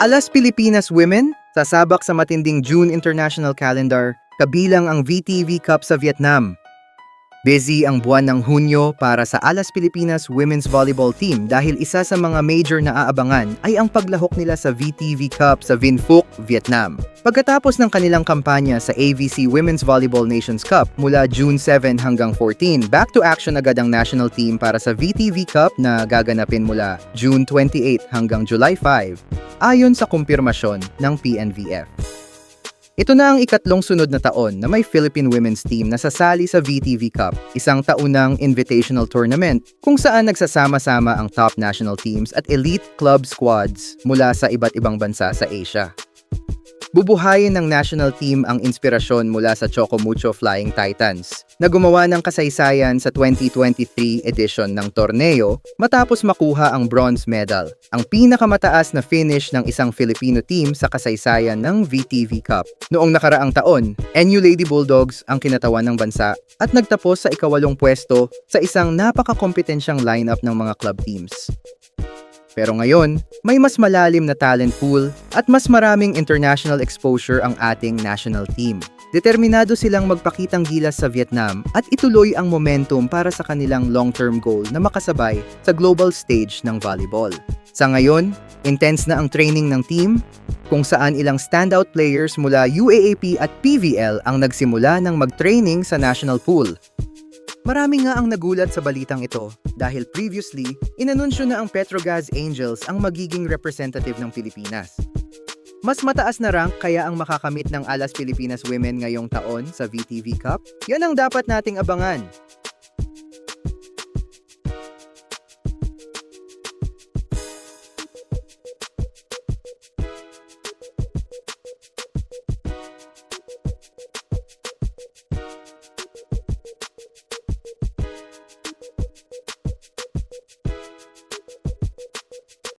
Alas Pilipinas Women, sasabak sa matinding June International Calendar, kabilang ang VTV Cup sa Vietnam. Busy ang buwan ng Hunyo para sa Alas Pilipinas Women's Volleyball Team dahil isa sa mga major na aabangan ay ang paglahok nila sa VTV Cup sa Vinh Phuc, Vietnam. Pagkatapos ng kanilang kampanya sa AVC Women's Volleyball Nations Cup mula June 7 hanggang 14, back to action agad ang national team para sa VTV Cup na gaganapin mula June 28 hanggang July 5, ayon sa kumpirmasyon ng PNVF. Ito na ang ikatlong sunod na taon na may Philippine women's team na sasali sa VTV Cup, isang taunang invitational tournament kung saan nagsasama-sama ang top national teams at elite club squads mula sa iba't ibang bansa sa Asia. Bubuhayin ng national team ang inspirasyon mula sa Chocomucho Flying Titans na gumawa ng kasaysayan sa 2023 edition ng torneo matapos makuha ang bronze medal, ang pinakamataas na finish ng isang Filipino team sa kasaysayan ng VTV Cup. Noong nakaraang taon, NU Lady Bulldogs ang kinatawan ng bansa at nagtapos sa ika-8 pwesto sa isang napakakompetensyang lineup ng mga club teams. Pero ngayon, may mas malalim na talent pool at mas maraming international exposure ang ating national team. Determinado silang magpakitang gilas sa Vietnam at ituloy ang momentum para sa kanilang long-term goal na makasabay sa global stage ng volleyball. Sa ngayon, intense na ang training ng team, kung saan ilang standout players mula UAAP at PVL ang nagsimula ng mag-training sa national pool. Marami nga ang nagulat sa balitang ito dahil previously, inanunsyo na ang Petrogas Angels ang magiging representative ng Pilipinas. Mas mataas na rank kaya ang makakamit ng Alas Pilipinas Women ngayong taon sa VTV Cup? Yan ang dapat nating abangan.